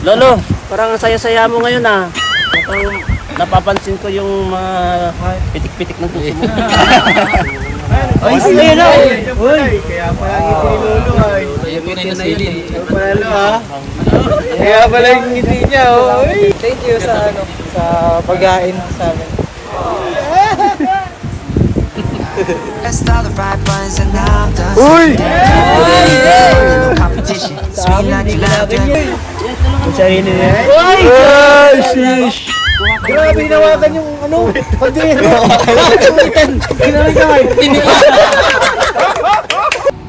Lolo, parang ang saya-saya mo ngayon ah. Mukhang napapansin ko yung mga pitik-pitik ng puso mo. Ay, sige na! Uy! Kaya pala ngiti ni Lolo ay. Kaya pala ha? Kaya pala yung ngiti niya oh. Thank you sa pagkain sa amin. Uy! Masahin niya. Ay! Shish! Grabe hinawakan yung ano?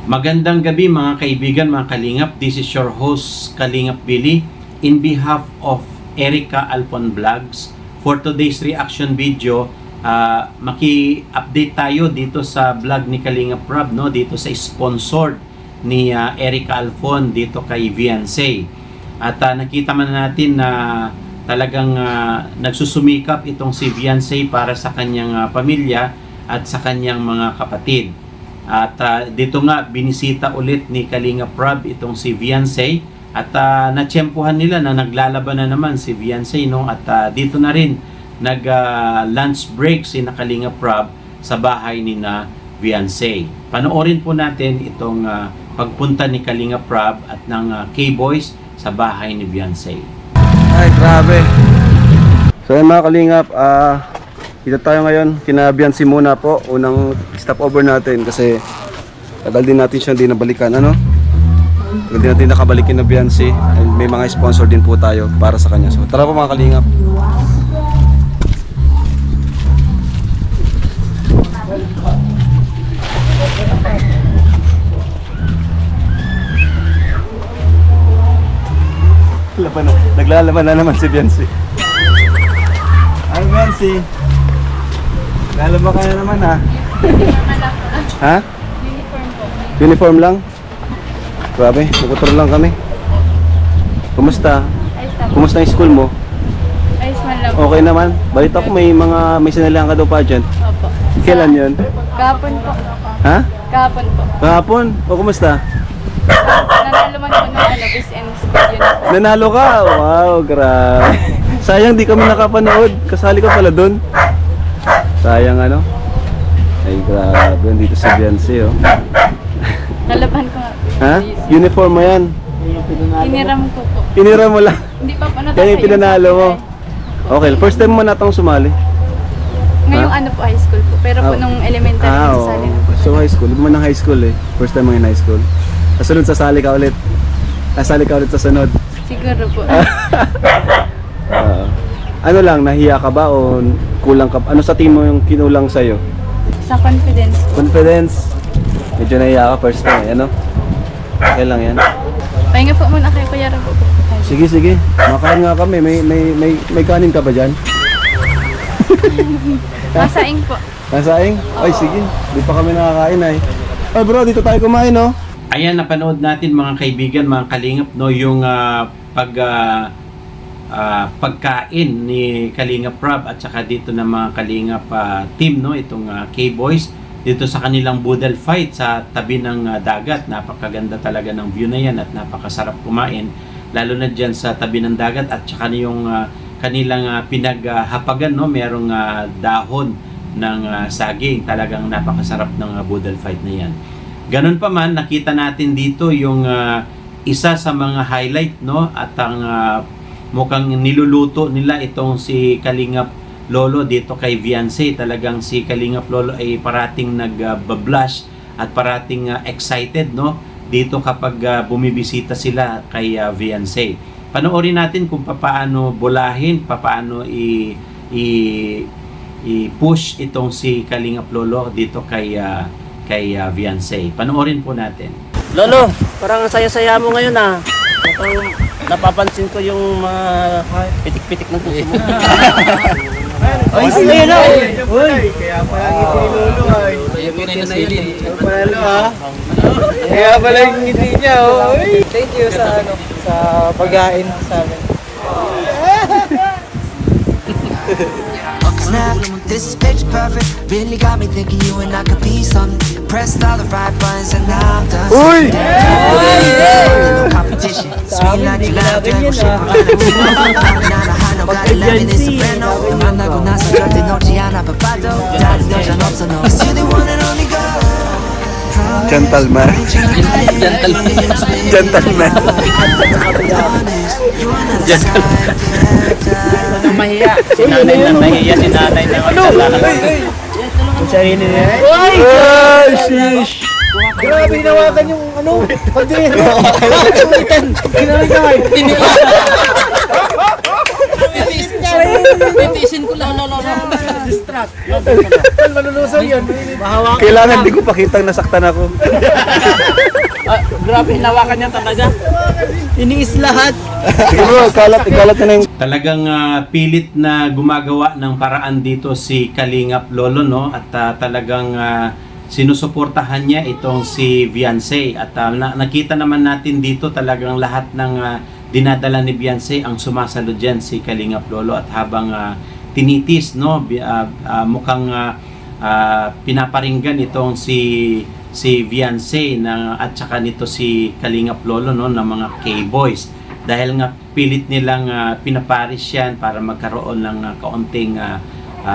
Magandang gabi mga kaibigan, mga kalingap. This is your host, Kalingap Billy. In behalf of Erica Alpon Vlogs, for today's reaction video, maki-update tayo dito sa vlog ni Kalingap Rob, no? Dito sa sponsored ni Erica Alpon dito kay Viansay. At nakita man natin na talagang nagsusumikap itong si Viansay para sa kanyang pamilya at sa kanyang mga kapatid. At dito nga binisita ulit ni Kalingap Rob itong si Viansay at natsyempohan nila na naglalaban na naman si Viansay, no? At dito na rin nag lunch break si Kalingap Rob sa bahay ni na Viansay. Panoorin po natin itong pagpunta ni Kalingap Rob at ng K-Boys sa bahay ni Viansay. Ay, grabe. So yun mga kalingap, kita tayo ngayon, kina Viansay muna po. Unang stopover natin kasi tagal din natin siyang di nabalikan, ano? Tagal din natin nakabalikin na Viansay. And may mga sponsor din po tayo para sa kanya. So tara po mga kalingap. Naglalaban na naman si Viansay. Ay, Viansay. Naglalaban ka na naman ha. Ha? Uniform po. Uniform lang? Grabe, nakutur lang kami. Kumusta? Ayos na po. Kumusta yung school mo? Ayos man lang po. Okay naman. Balita ko may sinalihan ka daw pageant. Opo. Kailan yun? Kahapon po. Ha? Kahapon po. Kahapon? O kumusta? Nanalo man po ng Miss and School Uniform. Nanalo ka? Wow, grabe. Sayang di kami nakapanood. Kasali ka pala dun. Sayang ano? Ay grabe, dito si Viansay oh. Nalaban ko nga po. Ha? Uniform mo yan. Hiniram ko po. Pinira mo lang. Hindi pa po natapos. Yan yung pinanalo mo. Okay, first time mo na itong sumali. Ngayong Ha? ano po, high school po. Pero po nung elementary, Oo. nasali na po. So high school, hindi mo ng high school eh. First time mo in high school. Kasunod sasali ka ulit. Sasali ka ulit sa sunod. Siguro po. Ano lang, nahiya ka ba o kulang ka? Ano sa team mo yung kinulang sa'yo? Sa confidence po. Confidence. Medyo nahiya ka first time, ano? Okay lang yan. Pahinga po muna kay Kuya Rabo po. Sige, sige. Makain nga kami. May kanin ka ba dyan? Masaing po. Nasaing? Ay, sige. Di pa kami nakakain ay. Ay bro, dito tayo kumain, no? Ayan, napanood natin mga kaibigan, mga kalingap, no, yung pagkain ni Kalingap Rob at saka dito ng mga kalingap team, no, itong K-Boys dito sa kanilang boodle fight sa tabi ng dagat. Napakaganda talaga ng view na yan at napakasarap kumain, lalo na dyan sa tabi ng dagat at saka yung kanilang pinaghapagan, no, merong dahon ng saging. Talagang napakasarap ng boodle fight na yan. Ganun pa man, nakita natin dito yung isa sa mga highlight, no, at ang mukhang niluluto nila itong si Kalingap Lolo dito kay Viansay. Talagang si Kalingap Lolo ay parating nag-blush at parating excited, no, dito kapag bumibisita sila kay Viansay. Panoorin natin kung paano bulahin, paano i-push itong si Kalingap Lolo dito kay Viansay. Panoorin po natin. Lolo, parang ang saya-saya mo ngayon ah. Mukhang napapansin ko yung mga pitik-pitik ng puso mo. Ay, sige na! Uy! Kaya pala ngiti ni Lolo ay. Kaya pala ha? Kaya pala yung ngiti niya oh. Thank you sa pagkain sa amin. snap. This is picture perfect. Really got me thinking you and I could be something. Pressed all the right buttons and now I'm done. Uy! No competition. Sweet like you love them. Gotta love it, it's soprano. 만나고 나서 절대 놓지 않아 바빠도 다른 여잔 없어 no. You're the one and only girl. Gentleman. Gentleman. Mahiya. Si nanay na nahiya, si nanay na magdala. Yung sarili niya. Ay, shish! Grabe, hinawakan yung ano, pagdiri. Kinamay. Titiisin ko lang. Distract. Malulusog yun. Mahawakan. Kailangan di ko pakitang nasaktan ako. Grabe, hinawakan niya talaga. Iniis lahat. Sige bro, ikalat na yung... Talagang pilit na gumagawa ng paraan dito si Kalingap Lolo, no? At talagang sinusuportahan niya itong si Beyonce. At nakita naman natin dito talagang lahat ng dinadala ni Beyonce ang sumasalo dyan si Kalingap Lolo. At habang tinitis, no? Mukhang pinaparinggan itong si Beyonce at saka nito si Kalingap Lolo, no, ng mga K-boys. Dahil nga pilit nilang pinaparis yan para magkaroon ng kaunting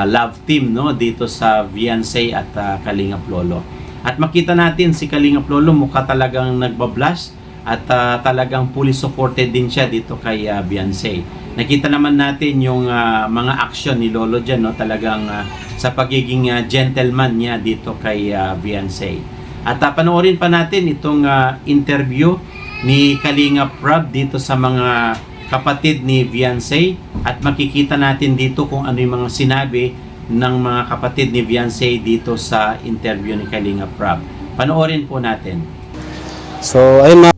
love team, no, dito sa Beyonce at Kalingap Lolo. At makita natin si Kalingap Lolo mukha talagang nagbablush at talagang fully supported din siya dito kay Beyonce. Nakita naman natin yung mga action ni Lolo dyan, no, talagang sa pagiging gentleman niya dito kay Beyonce. At panoorin pa natin itong interview ni Kalingap Rob dito sa mga kapatid ni Beyonce at makikita natin dito kung ano yung mga sinabi ng mga kapatid ni Beyonce dito sa interview ni Kalingap Rob. Panoorin po natin. So, ayun mga...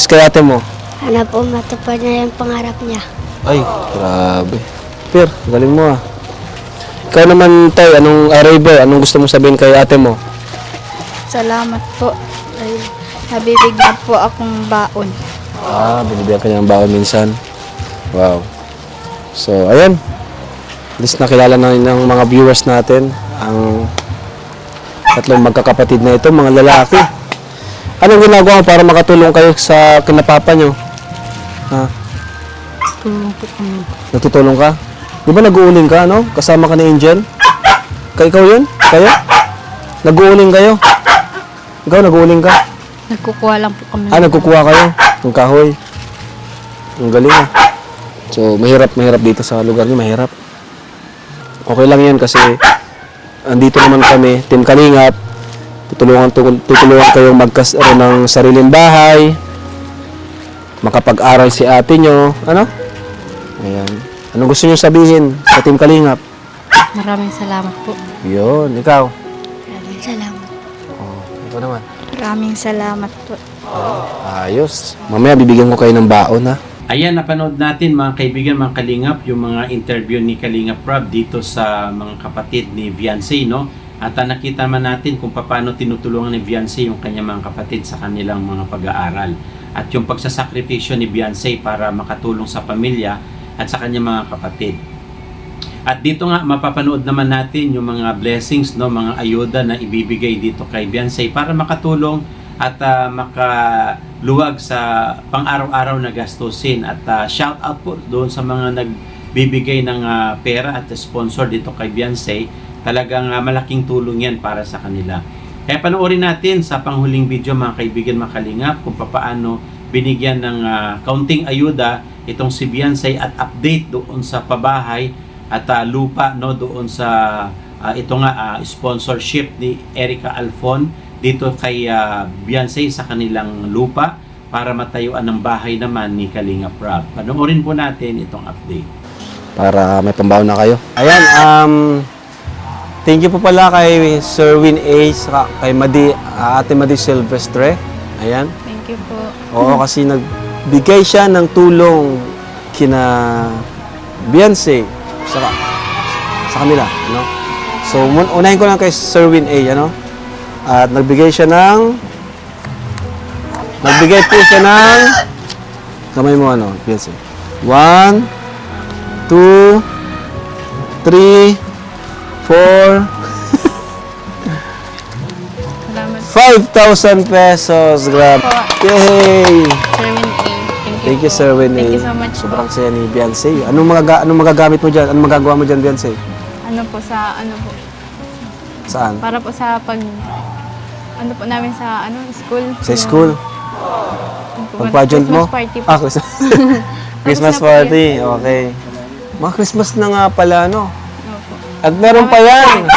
kay ate mo? Sana po matupad na yung pangarap niya. Ay, grabe. Per, galing mo ah. Ikaw naman tayo, anong anong gusto mong sabihin kay ate mo? Salamat po. Ay, nabibigyan po akong baon. Ah, binibigyan ka niya ng baon minsan. Wow. So, ayan. At least nakilala na ng mga viewers natin ang tatlong magkakapatid na ito, mga lalaki. Anong ginagawa mo para makatulong kayo sa kinapapa nyo? Ha? Tulong po kami. Natutulong ka? Di ba nag-uuling ka, no? Kasama ka ni Angel? Ikaw yun? Kayo? Nag-uuling kayo? Ikaw, nag-uuling ka? Nagkukuha lang po kami. Nagkukuha kayo? Ng kahoy? Ang galing ah. So, mahirap dito sa lugar niyo, mahirap. Okay lang yan kasi andito naman kami, Team Kalingap. Tutulungan kayong magkaroon ng sariling bahay. makapag-aral si ate nyo. Ano? Ayan. Anong gusto nyo sabihin sa Team Kalingap? Maraming salamat po. Yun, ikaw. Maraming salamat. Oh, ikaw naman. Maraming salamat po. Ayos. Mamaya bibigyan ko kayo ng baon, ha? Ayan, napanood natin mga kaibigan, mga kalingap, yung mga interview ni Kalingap Rob dito sa mga kapatid ni Viancy, no? At nakita man natin kung paano tinutulungan ni Viancy yung kanyang mga kapatid sa kanilang mga pag-aaral. At yung pagsasakripisyo ni Viancy para makatulong sa pamilya at sa kanyang mga kapatid. At dito nga, mapapanood naman natin yung mga blessings, no? Mga ayuda na ibibigay dito kay Viancy para makatulong at makaluwag sa pang-araw-araw na gastusin. At shout out po doon sa mga nagbibigay ng pera at sponsor dito kay Viancy. Talagang malaking tulong yan para sa kanila. Kaya panoorin natin sa panghuling video mga kaibigan, mga kalingap, kung paano binigyan ng kaunting ayuda itong si Viancy at update doon sa pabahay at lupa, no, doon sa ito nga sponsorship ni Erica Alfon dito kay Viancy sa kanilang lupa para matayuan ng bahay naman ni Kalingap Rob. Panoorin po natin itong update. Para may pambaon na kayo. Ayan, thank you po pala kay Sir Win A, saka kay Ate Madi Silvestre. Ayan. Thank you po. Oo, kasi nagbigay siya ng tulong kina Viancy sa kanila, no? So, unahin ko lang kay Sir Win A, ano? At nagbigay po siya ng kamay mo, ano, Viancy. 1, 2, 3, 4, Salamat 5,000 pesos. Grabe. Yay! Sir Win A. Thank you, Sir Win A. Thank you so much po. Sobrang saya ni Viancy. Anong magagamit mo dyan? Anong magagawa mo dyan, Viancy? Ano po Saan? para po sa ano po namin sa school. Sa school? Pag-pageant mo? Christmas party po. Christmas. Christmas Tapos na po party. Okay. Mga Christmas na nga pala, no? Opo. At meron pa yan.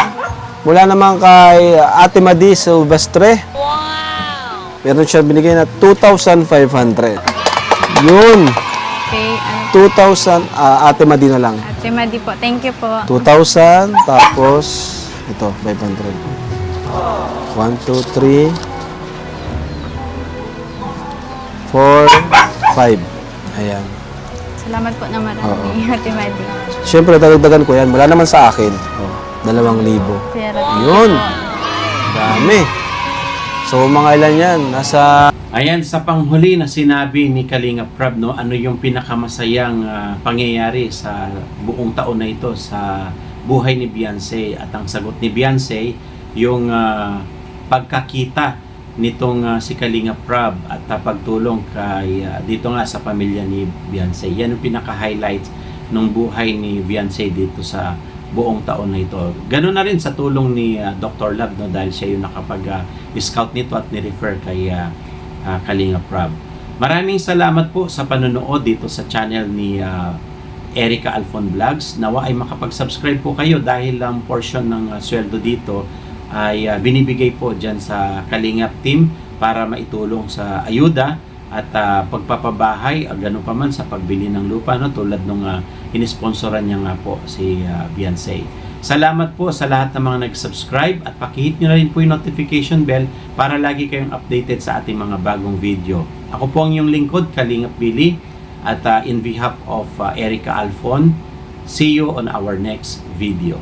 Mula naman kay Ate Madi Silvestre. Wow! Meron siya binigay na 2,500. Yun. Okay, 2,000. Ate Madi na lang. Ate Madi po. Thank you po. 2,000. Tapos, ito, 500. 1, 2, 3, 4, 5. Ayan. Salamat po na marami, Ate Madi. Siyempre, dagdagan ko yan. Wala naman sa akin. 2,000. Pero Yun. Dami. So, mga ilan yan? Nasa... Ayan, sa panghuli na sinabi ni Kalingap Rob, no, ano yung pinakamasayang pangyayari sa buong taon na ito sa buhay ni Viancy. At ang sagot ni Viancy, yung pagkakita nitong si Kalingap Rob at pagtulong kay dito nga sa pamilya ni Viancy. Yan yung pinaka-highlight ng buhay ni Viancy dito sa buong taon na ito. Ganun na rin sa tulong ni Dr. Love, no, dahil siya yung nakapag-scout nito at ni-refer kay Kalingap Rob. Maraming salamat po sa panonood dito sa channel ni Erica Alfon Vlogs. Nawa ay makapag-subscribe po kayo dahil ang portion ng sweldo dito ay binibigay po dyan sa Kalingap team para maitulong sa ayuda at pagpapabahay, gano'n pa man sa pagbili ng lupa, no, tulad nung inisponsoran niya nga po si Viancy. Salamat po sa lahat ng mga nag-subscribe at pakihit nyo na rin po yung notification bell para lagi kayong updated sa ating mga bagong video. Ako po ang iyong lingkod, Kalingap Billy, at in behalf of Erica Alfon, see you on our next video.